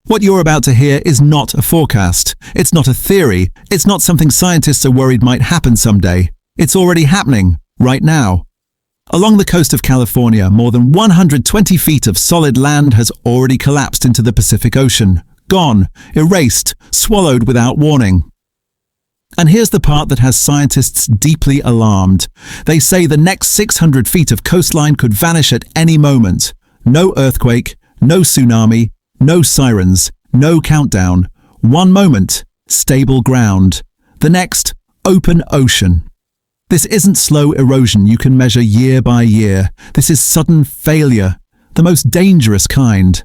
What you're about to hear is not a forecast. It's not a theory. It's not something scientists are worried might happen someday. It's already happening, right now. Along the coast of California, more than 120 feet of solid land has already collapsed into the Pacific Ocean. Gone, erased, swallowed without warning. And here's the part that has scientists deeply alarmed. They say the next 600 feet of coastline could vanish at any moment. No earthquake, no tsunami, no sirens, no countdown. One moment, stable ground. The next, open ocean. This isn't slow erosion you can measure year by year. This is sudden failure, the most dangerous kind.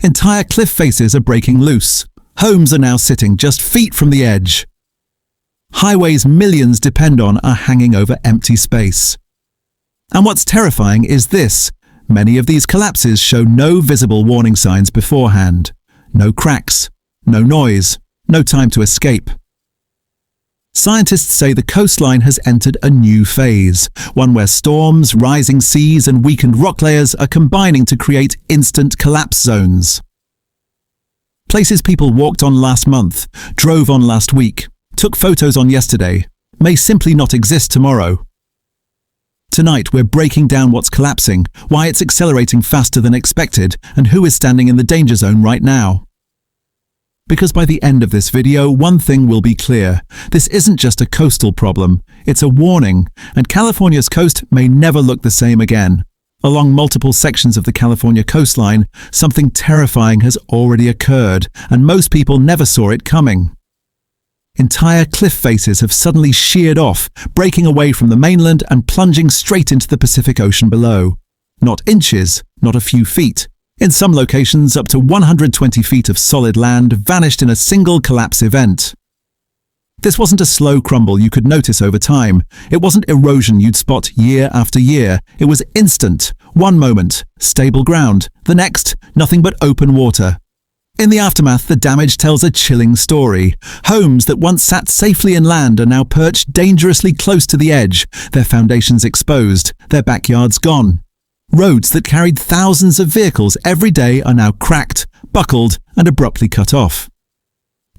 Entire cliff faces are breaking loose. Homes are now sitting just feet from the edge. Highways millions depend on are hanging over empty space. And what's terrifying is this. Many of these collapses show no visible warning signs beforehand. No cracks, no noise, no time to escape. Scientists say the coastline has entered a new phase, one where storms, rising seas and weakened rock layers are combining to create instant collapse zones. Places people walked on last month, drove on last week, took photos on yesterday, may simply not exist tomorrow. Tonight we're breaking down what's collapsing, why it's accelerating faster than expected, and who is standing in the danger zone right now. Because by the end of this video, one thing will be clear. This isn't just a coastal problem, it's a warning, and California's coast may never look the same again. Along multiple sections of the California coastline, something terrifying has already occurred, and most people never saw it coming. Entire cliff faces have suddenly sheared off, breaking away from the mainland and plunging straight into the Pacific Ocean below. Not inches, not a few feet. In some locations, up to 120 feet of solid land vanished in a single collapse event. This wasn't a slow crumble you could notice over time. It wasn't erosion you'd spot year after year. It was instant. One moment, stable ground. The next, nothing but open water. In the aftermath, the damage tells a chilling story. Homes that once sat safely inland are now perched dangerously close to the edge, their foundations exposed, their backyards gone. Roads that carried thousands of vehicles every day are now cracked, buckled, and abruptly cut off.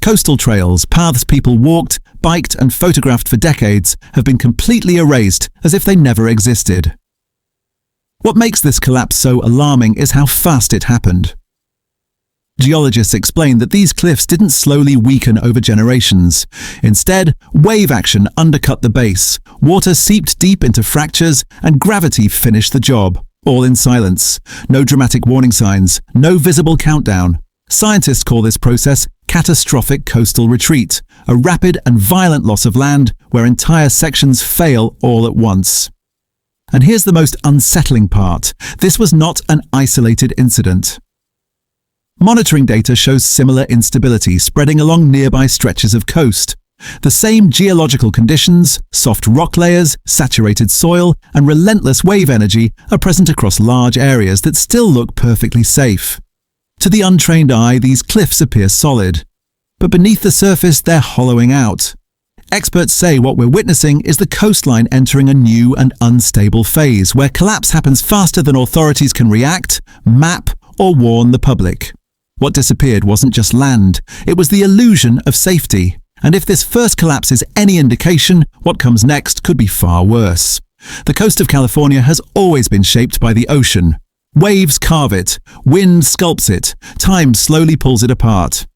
Coastal trails, paths people walked, biked, and photographed for decades have been completely erased as if they never existed. What makes this collapse so alarming is how fast it happened. Geologists explain that these cliffs didn't slowly weaken over generations. Instead, wave action undercut the base, water seeped deep into fractures, and gravity finished the job, all in silence. No dramatic warning signs, no visible countdown. Scientists call this process catastrophic coastal retreat, a rapid and violent loss of land where entire sections fail all at once. And here's the most unsettling part. This was not an isolated incident. Monitoring data shows similar instability spreading along nearby stretches of coast. The same geological conditions, soft rock layers, saturated soil, and relentless wave energy are present across large areas that still look perfectly safe. To the untrained eye, these cliffs appear solid. But beneath the surface, they're hollowing out. Experts say what we're witnessing is the coastline entering a new and unstable phase, where collapse happens faster than authorities can react, map, or warn the public. What disappeared wasn't just land, it was the illusion of safety. And if this first collapse is any indication, what comes next could be far worse. The coast of California has always been shaped by the ocean. Waves carve it, wind sculpts it, time slowly pulls it apart.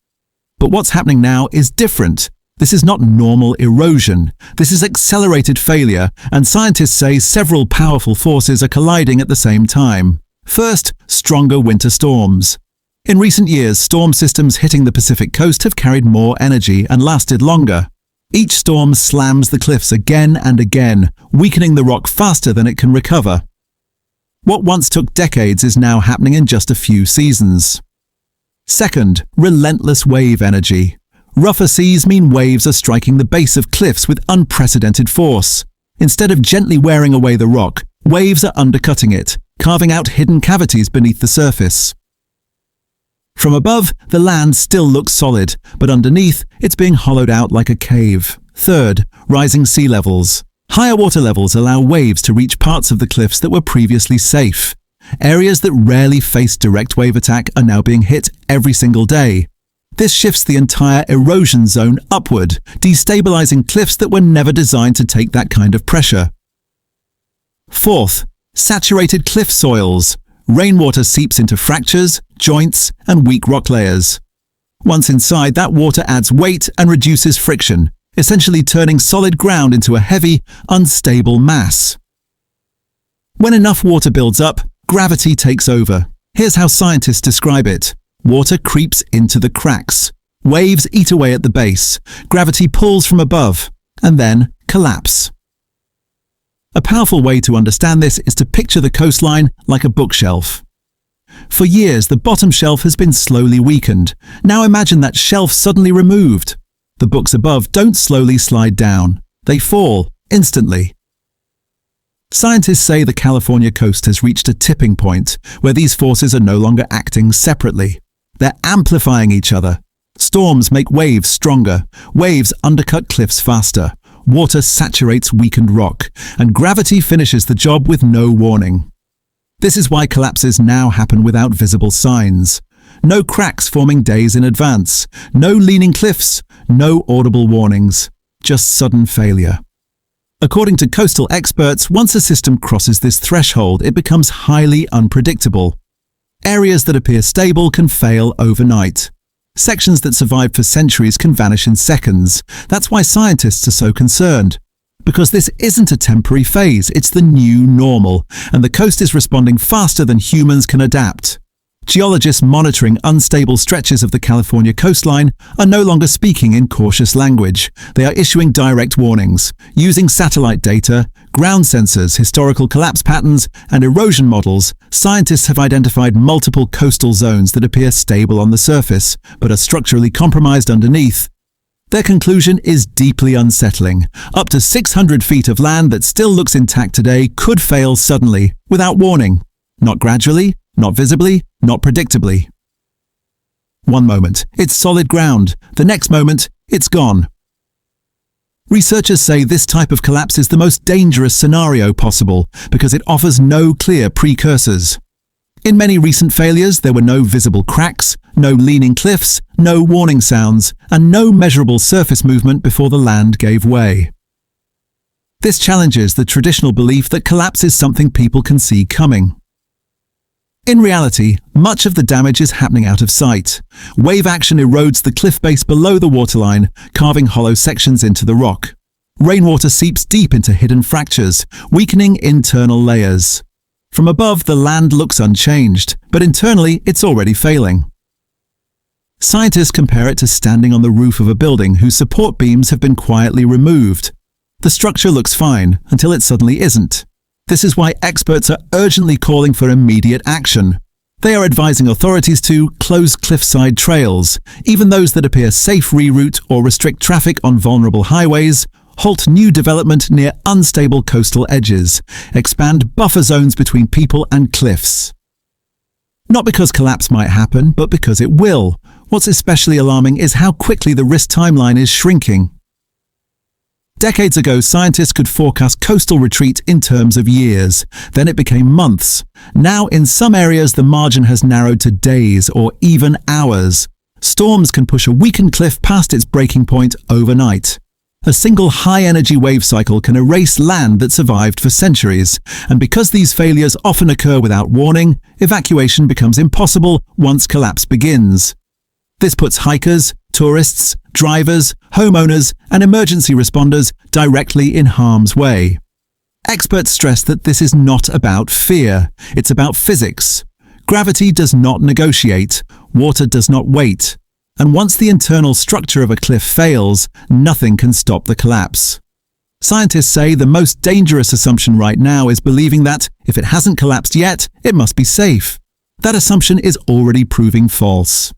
But what's happening now is different. This is not normal erosion. This is accelerated failure, and scientists say several powerful forces are colliding at the same time. First, stronger winter storms. In recent years, storm systems hitting the Pacific coast have carried more energy and lasted longer. Each storm slams the cliffs again and again, weakening the rock faster than it can recover. What once took decades is now happening in just a few seasons. Second, relentless wave energy. Rougher seas mean waves are striking the base of cliffs with unprecedented force. Instead of gently wearing away the rock, waves are undercutting it, carving out hidden cavities beneath the surface. From above, the land still looks solid, but underneath, it's being hollowed out like a cave. Third, rising sea levels. Higher water levels allow waves to reach parts of the cliffs that were previously safe. Areas that rarely face direct wave attack are now being hit every single day. This shifts the entire erosion zone upward, destabilizing cliffs that were never designed to take that kind of pressure. Fourth, saturated cliff soils. Rainwater seeps into fractures, joints, and weak rock layers. Once inside, that water adds weight and reduces friction, essentially turning solid ground into a heavy, unstable mass. When enough water builds up, gravity takes over. Here's how scientists describe it. Water creeps into the cracks. Waves eat away at the base. Gravity pulls from above, and then collapse. A powerful way to understand this is to picture the coastline like a bookshelf. For years, the bottom shelf has been slowly weakened. Now imagine that shelf suddenly removed. The books above don't slowly slide down. They fall instantly. Scientists say the California coast has reached a tipping point where these forces are no longer acting separately. They're amplifying each other. Storms make waves stronger. Waves undercut cliffs faster. Water saturates weakened rock, and gravity finishes the job with no warning. This is why collapses now happen without visible signs. No cracks forming days in advance. No leaning cliffs. No audible warnings. Just sudden failure. According to coastal experts, once a system crosses this threshold, it becomes highly unpredictable. Areas that appear stable can fail overnight. Sections that survived for centuries can vanish in seconds. That's why scientists are so concerned. Because this isn't a temporary phase, it's the new normal, and the coast is responding faster than humans can adapt. Geologists monitoring unstable stretches of the California coastline are no longer speaking in cautious language. They are issuing direct warnings. Using satellite data, ground sensors, historical collapse patterns, and erosion models, scientists have identified multiple coastal zones that appear stable on the surface, but are structurally compromised underneath. Their conclusion is deeply unsettling. Up to 600 feet of land that still looks intact today could fail suddenly, without warning. Not gradually, not visibly, not predictably. One moment, it's solid ground. The next moment, it's gone. Researchers say this type of collapse is the most dangerous scenario possible because it offers no clear precursors. In many recent failures, there were no visible cracks, no leaning cliffs, no warning sounds, and no measurable surface movement before the land gave way. This challenges the traditional belief that collapse is something people can see coming. In reality, much of the damage is happening out of sight. Wave action erodes the cliff base below the waterline, carving hollow sections into the rock. Rainwater seeps deep into hidden fractures, weakening internal layers. From above, the land looks unchanged, but internally, it's already failing. Scientists compare it to standing on the roof of a building whose support beams have been quietly removed. The structure looks fine until it suddenly isn't. This is why experts are urgently calling for immediate action. They are advising authorities to close cliffside trails, even those that appear safe, reroute or restrict traffic on vulnerable highways, halt new development near unstable coastal edges, expand buffer zones between people and cliffs. Not because collapse might happen, but because it will. What's especially alarming is how quickly the risk timeline is shrinking. Decades ago, scientists could forecast coastal retreat in terms of years. Then it became months. Now, in some areas, the margin has narrowed to days or even hours. Storms can push a weakened cliff past its breaking point overnight. A single high-energy wave cycle can erase land that survived for centuries. And because these failures often occur without warning, evacuation becomes impossible once collapse begins. This puts hikers, tourists, drivers, homeowners, and emergency responders directly in harm's way. Experts stress that this is not about fear, it's about physics. Gravity does not negotiate, water does not wait, and once the internal structure of a cliff fails, nothing can stop the collapse. Scientists say the most dangerous assumption right now is believing that, if it hasn't collapsed yet, it must be safe. That assumption is already proving false.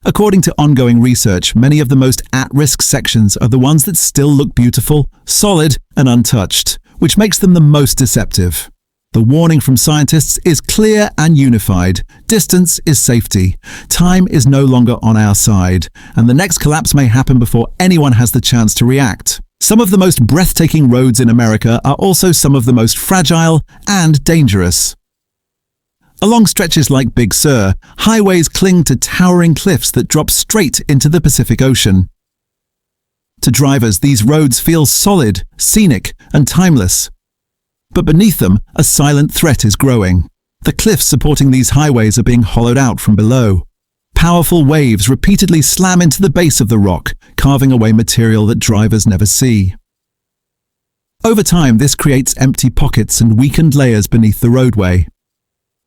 According to ongoing research, many of the most at-risk sections are the ones that still look beautiful, solid, and untouched, which makes them the most deceptive. The warning from scientists is clear and unified. Distance is safety. Time is no longer on our side, and the next collapse may happen before anyone has the chance to react. Some of the most breathtaking roads in America are also some of the most fragile and dangerous. Along stretches like Big Sur, highways cling to towering cliffs that drop straight into the Pacific Ocean. To drivers, these roads feel solid, scenic, and timeless. But beneath them, a silent threat is growing. The cliffs supporting these highways are being hollowed out from below. Powerful waves repeatedly slam into the base of the rock, carving away material that drivers never see. Over time, this creates empty pockets and weakened layers beneath the roadway.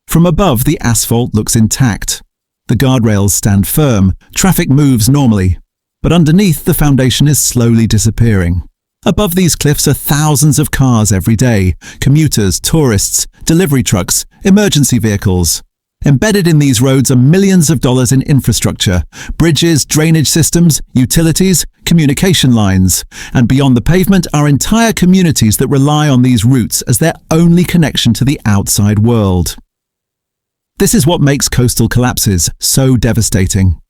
From above, the asphalt looks intact. The guardrails stand firm, traffic moves normally. But underneath, the foundation is slowly disappearing. Above these cliffs are thousands of cars every day: commuters, tourists, delivery trucks, emergency vehicles. Embedded in these roads are millions of dollars in infrastructure: bridges, drainage systems, utilities, communication lines. And beyond the pavement are entire communities that rely on these routes as their only connection to the outside world. This is what makes coastal collapses so devastating.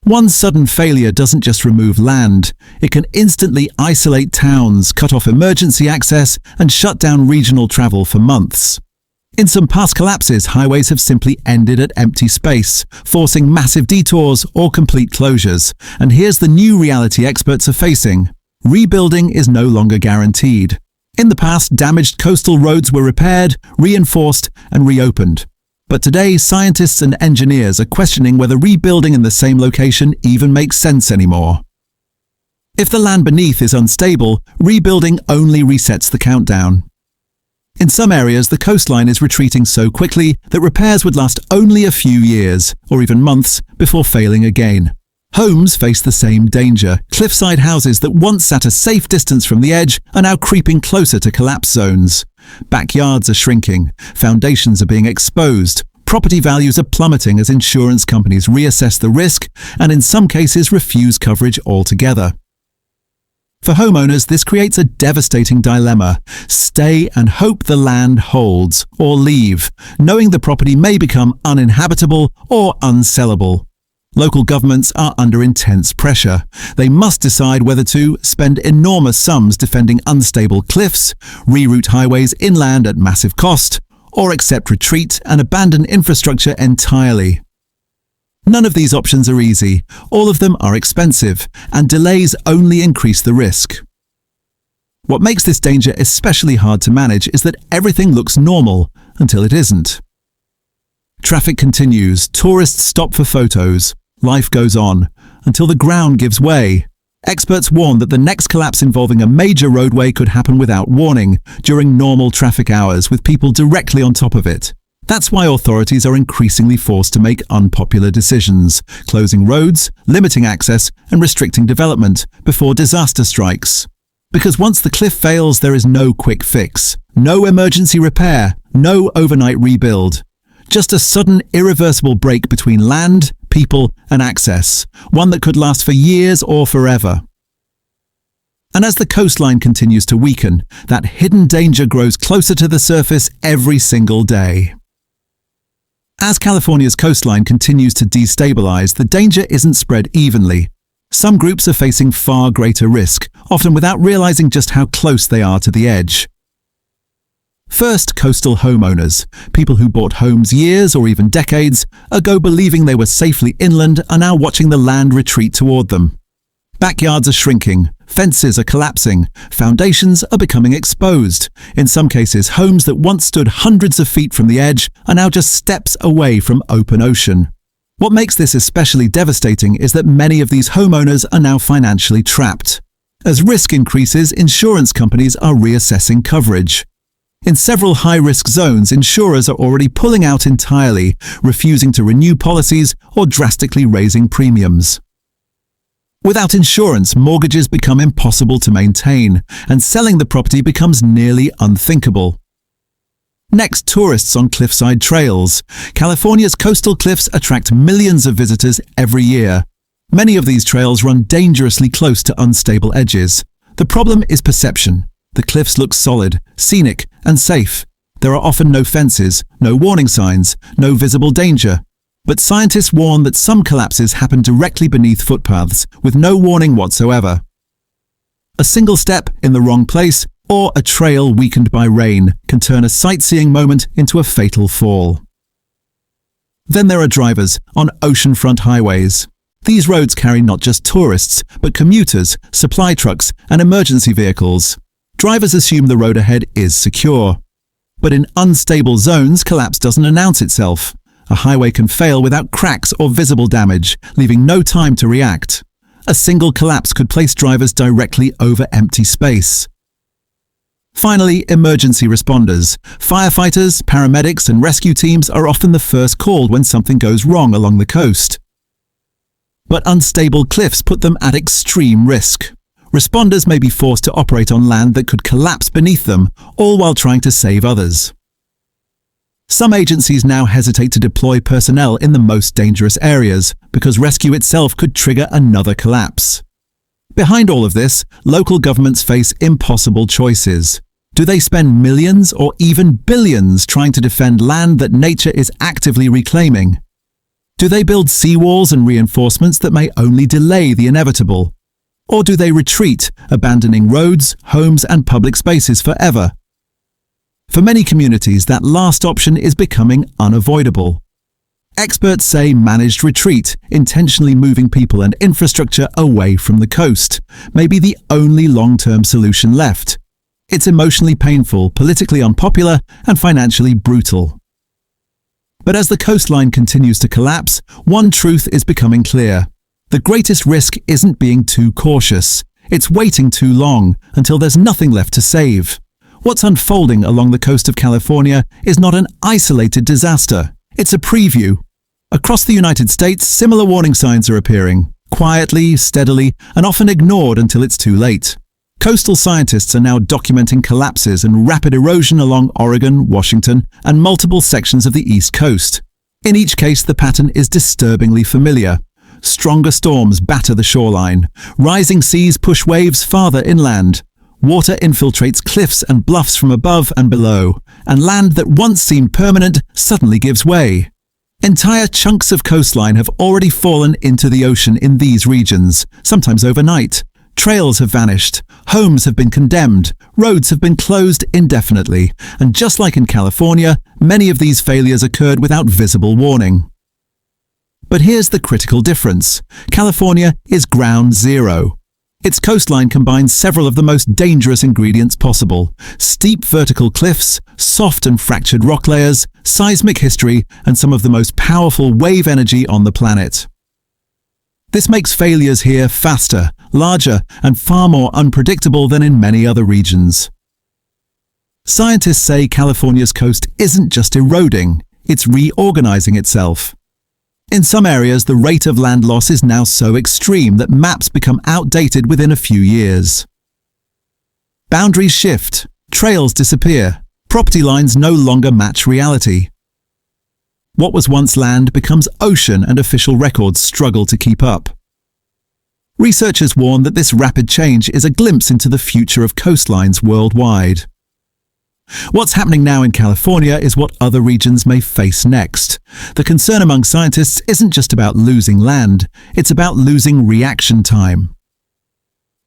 One sudden failure doesn't just remove land, it can instantly isolate towns, cut off emergency access, and shut down regional travel for months. In some past collapses, highways have simply ended at empty space, forcing massive detours or complete closures. And here's the new reality experts are facing: rebuilding is no longer guaranteed. In the past, damaged coastal roads were repaired, reinforced, and reopened. But today, scientists and engineers are questioning whether rebuilding in the same location even makes sense anymore. If the land beneath is unstable, rebuilding only resets the countdown. In some areas, the coastline is retreating so quickly that repairs would last only a few years, or even months, before failing again. Homes face the same danger. Cliffside houses that once sat a safe distance from the edge are now creeping closer to collapse zones. Backyards are shrinking, foundations are being exposed, property values are plummeting as insurance companies reassess the risk and in some cases refuse coverage altogether. For homeowners, this creates a devastating dilemma: stay and hope the land holds, or leave, knowing the property may become uninhabitable or unsellable. Local governments are under intense pressure. They must decide whether to spend enormous sums defending unstable cliffs, reroute highways inland at massive cost, or accept retreat and abandon infrastructure entirely. None of these options are easy. All of them are expensive, and delays only increase the risk. What makes this danger especially hard to manage is that everything looks normal until it isn't. Traffic continues, tourists stop for photos, life goes on, until the ground gives way. Experts warn that the next collapse involving a major roadway could happen without warning, during normal traffic hours, with people directly on top of it. That's why authorities are increasingly forced to make unpopular decisions, closing roads, limiting access, and restricting development before disaster strikes. Because once the cliff fails, there is no quick fix, no emergency repair, no overnight rebuild. Just a sudden, irreversible break between land, people, and access, one that could last for years or forever. And as the coastline continues to weaken, that hidden danger grows closer to the surface every single day. As California's coastline continues to destabilize, the danger isn't spread evenly. Some groups are facing far greater risk, often without realizing just how close they are to the edge. First, coastal homeowners, people who bought homes years or even decades ago believing they were safely inland, are now watching the land retreat toward them. Backyards are shrinking, fences are collapsing, foundations are becoming exposed. In some cases, homes that once stood hundreds of feet from the edge are now just steps away from open ocean. What makes this especially devastating is that many of these homeowners are now financially trapped. As risk increases, insurance companies are reassessing coverage. In several high-risk zones, insurers are already pulling out entirely, refusing to renew policies or drastically raising premiums. Without insurance, mortgages become impossible to maintain, and selling the property becomes nearly unthinkable. Next, tourists on cliffside trails. California's coastal cliffs attract millions of visitors every year. Many of these trails run dangerously close to unstable edges. The problem is perception. The cliffs look solid, scenic, and safe. There are often no fences, no warning signs, no visible danger. But scientists warn that some collapses happen directly beneath footpaths, with no warning whatsoever. A single step in the wrong place, or a trail weakened by rain, can turn a sightseeing moment into a fatal fall. Then there are drivers on oceanfront highways. These roads carry not just tourists, but commuters, supply trucks, and emergency vehicles. Drivers assume the road ahead is secure. But in unstable zones, collapse doesn't announce itself. A highway can fail without cracks or visible damage, leaving no time to react. A single collapse could place drivers directly over empty space. Finally, emergency responders. Firefighters, paramedics, and rescue teams are often the first called when something goes wrong along the coast. But unstable cliffs put them at extreme risk. Responders may be forced to operate on land that could collapse beneath them, all while trying to save others. Some agencies now hesitate to deploy personnel in the most dangerous areas because rescue itself could trigger another collapse. Behind all of this, local governments face impossible choices. Do they spend millions or even billions trying to defend land that nature is actively reclaiming? Do they build seawalls and reinforcements that may only delay the inevitable? Or do they retreat, abandoning roads, homes, and public spaces forever? For many communities, that last option is becoming unavoidable. Experts say managed retreat, intentionally moving people and infrastructure away from the coast, may be the only long-term solution left. It's emotionally painful, politically unpopular, and financially brutal. But as the coastline continues to collapse, one truth is becoming clear. The greatest risk isn't being too cautious. It's waiting too long until there's nothing left to save. What's unfolding along the coast of California is not an isolated disaster. It's a preview. Across the United States, similar warning signs are appearing, quietly, steadily, and often ignored until it's too late. Coastal scientists are now documenting collapses and rapid erosion along Oregon, Washington, and multiple sections of the East Coast. In each case, the pattern is disturbingly familiar. Stronger storms batter the shoreline. Rising seas push waves farther inland. Water infiltrates cliffs and bluffs from above and below, and land that once seemed permanent suddenly gives way. Entire chunks of coastline have already fallen into the ocean in these regions, sometimes overnight. Trails have vanished, homes have been condemned, roads have been closed indefinitely, and just like in California, many of these failures occurred without visible warning. But here's the critical difference. California is ground zero. Its coastline combines several of the most dangerous ingredients possible: steep vertical cliffs, soft and fractured rock layers, seismic history, and some of the most powerful wave energy on the planet. This makes failures here faster, larger, and far more unpredictable than in many other regions. Scientists say California's coast isn't just eroding, it's reorganizing itself. In some areas, the rate of land loss is now so extreme that maps become outdated within a few years. Boundaries shift, trails disappear, property lines no longer match reality. What was once land becomes ocean, and official records struggle to keep up. Researchers warn that this rapid change is a glimpse into the future of coastlines worldwide. What's happening now in California is what other regions may face next. The concern among scientists isn't just about losing land, it's about losing reaction time.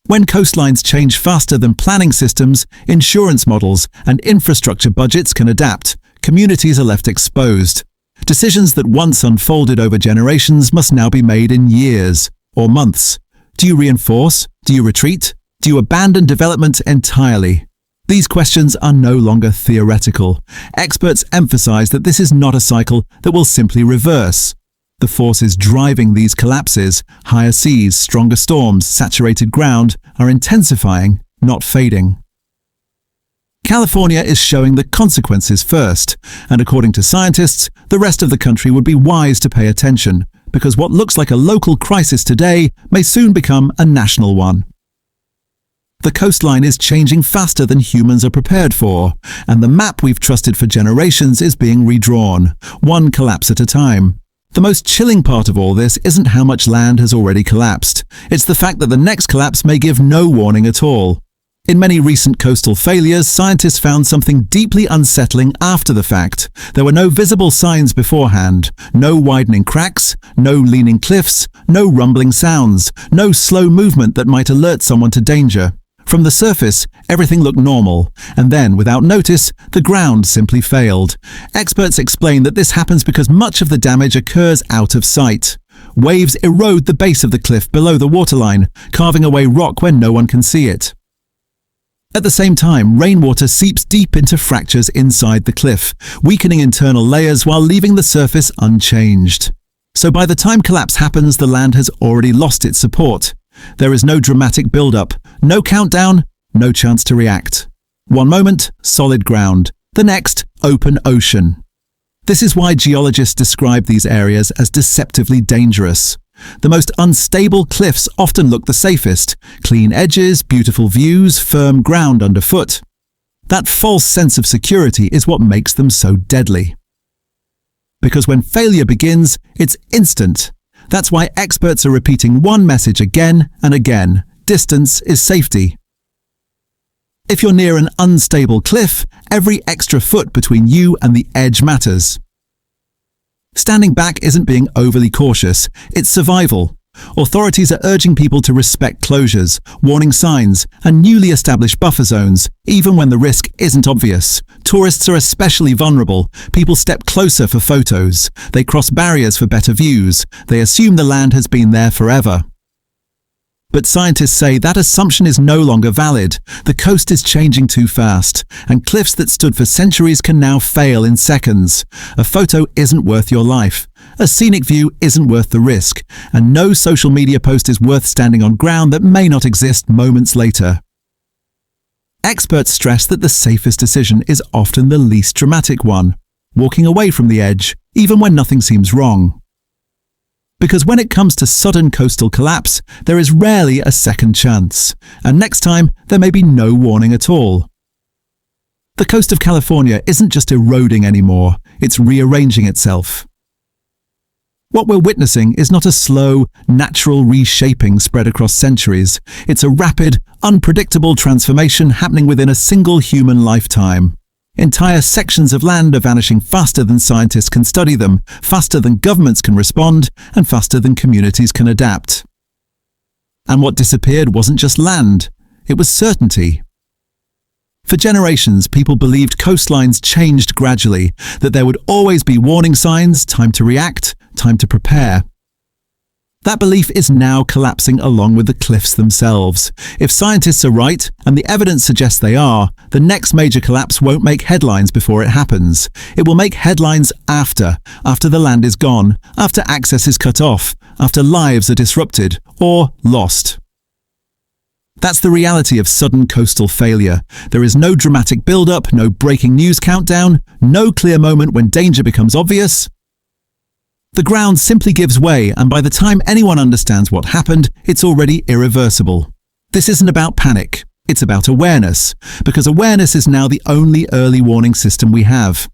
When coastlines change faster than planning systems, insurance models, and infrastructure budgets can adapt, communities are left exposed. Decisions that once unfolded over generations must now be made in years or months. Do you reinforce? Do you retreat? Do you abandon development entirely? These questions are no longer theoretical. Experts emphasize that this is not a cycle that will simply reverse. The forces driving these collapses, higher seas, stronger storms, saturated ground, are intensifying, not fading. California is showing the consequences first, and according to scientists, the rest of the country would be wise to pay attention, because what looks like a local crisis today may soon become a national one. The coastline is changing faster than humans are prepared for, and the map we've trusted for generations is being redrawn, one collapse at a time. The most chilling part of all this isn't how much land has already collapsed. It's the fact that the next collapse may give no warning at all. In many recent coastal failures, scientists found something deeply unsettling after the fact. There were no visible signs beforehand, no widening cracks, no leaning cliffs, no rumbling sounds, no slow movement that might alert someone to danger. From the surface, everything looked normal, and then, without notice, the ground simply failed. Experts explain that this happens because much of the damage occurs out of sight. Waves erode the base of the cliff below the waterline, carving away rock where no one can see it. At the same time, rainwater seeps deep into fractures inside the cliff, weakening internal layers while leaving the surface unchanged. So by the time collapse happens, the land has already lost its support. There is no dramatic build-up, no countdown, no chance to react. One moment, solid ground. The next, open ocean. This is why geologists describe these areas as deceptively dangerous. The most unstable cliffs often look the safest: clean edges, beautiful views, firm ground underfoot. That false sense of security is what makes them so deadly. Because when failure begins, it's instant. That's why experts are repeating one message again and again: distance is safety. If you're near an unstable cliff, every extra foot between you and the edge matters. Standing back isn't being overly cautious, it's survival. Authorities are urging people to respect closures, warning signs, and newly established buffer zones, even when the risk isn't obvious. Tourists are especially vulnerable. People step closer for photos. They cross barriers for better views. They assume the land has been there forever. But scientists say that assumption is no longer valid. The coast is changing too fast, and cliffs that stood for centuries can now fail in seconds. A photo isn't worth your life. A scenic view isn't worth the risk, and no social media post is worth standing on ground that may not exist moments later. Experts stress that the safest decision is often the least dramatic one: walking away from the edge, even when nothing seems wrong. Because when it comes to sudden coastal collapse, there is rarely a second chance, and next time there may be no warning at all. The coast of California isn't just eroding anymore, it's rearranging itself. What we're witnessing is not a slow, natural reshaping spread across centuries. It's a rapid, unpredictable transformation happening within a single human lifetime. Entire sections of land are vanishing faster than scientists can study them, faster than governments can respond, and faster than communities can adapt. And what disappeared wasn't just land, it was certainty. For generations, people believed coastlines changed gradually, that there would always be warning signs, time to react, time to prepare. That belief is now collapsing along with the cliffs themselves. If scientists are right, and the evidence suggests they are, the next major collapse won't make headlines before it happens. It will make headlines after the land is gone, after access is cut off, after lives are disrupted or lost. That's the reality of sudden coastal failure. There is no dramatic build-up, no breaking news countdown, no clear moment when danger becomes obvious. The ground simply gives way, and by the time anyone understands what happened, it's already irreversible. This isn't about panic, it's about awareness, because awareness is now the only early warning system we have.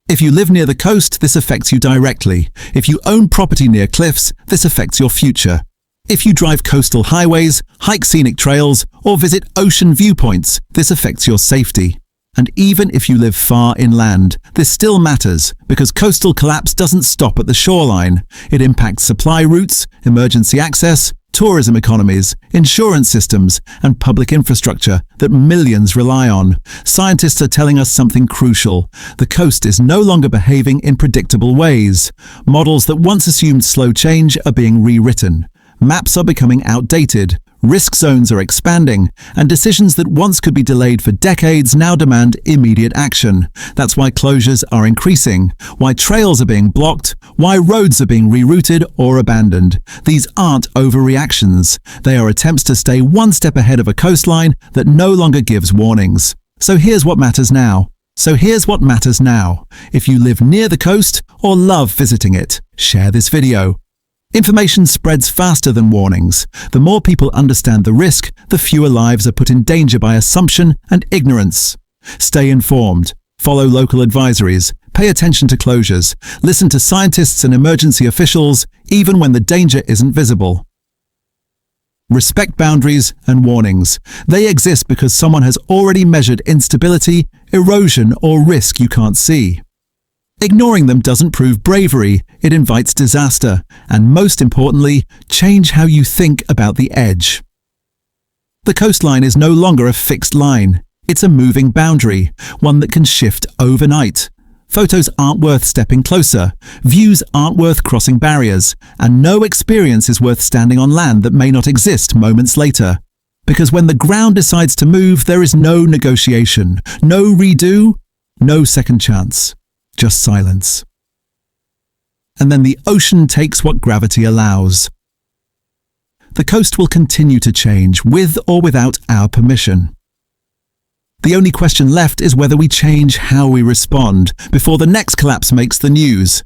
If you live near the coast, this affects you directly. If you own property near cliffs, this affects your future. If you drive coastal highways, hike scenic trails, or visit ocean viewpoints, this affects your safety. And even if you live far inland, this still matters, because coastal collapse doesn't stop at the shoreline. It impacts supply routes, emergency access, tourism economies, insurance systems, and public infrastructure that millions rely on. Scientists are telling us something crucial. The coast is no longer behaving in predictable ways. Models that once assumed slow change are being rewritten. Maps are becoming outdated. Risk zones are expanding, and decisions that once could be delayed for decades now demand immediate action. That's why closures are increasing, why trails are being blocked, why roads are being rerouted or abandoned. These aren't overreactions. They are attempts to stay one step ahead of a coastline that no longer gives warnings. So here's what matters now. If you live near the coast or love visiting it, share this video. Information spreads faster than warnings. The more people understand the risk, the fewer lives are put in danger by assumption and ignorance. Stay informed. Follow local advisories. Pay attention to closures. Listen to scientists and emergency officials, even when the danger isn't visible. Respect boundaries and warnings. They exist because someone has already measured instability, erosion, or risk you can't see. Ignoring them doesn't prove bravery, it invites disaster, and most importantly, change how you think about the edge. The coastline is no longer a fixed line. It's a moving boundary, one that can shift overnight. Photos aren't worth stepping closer, views aren't worth crossing barriers, and no experience is worth standing on land that may not exist moments later. Because when the ground decides to move, there is no negotiation, no redo, no second chance, just silence. And then the ocean takes what gravity allows. The coast will continue to change, with or without our permission. The only question left is whether we change how we respond before the next collapse makes the news.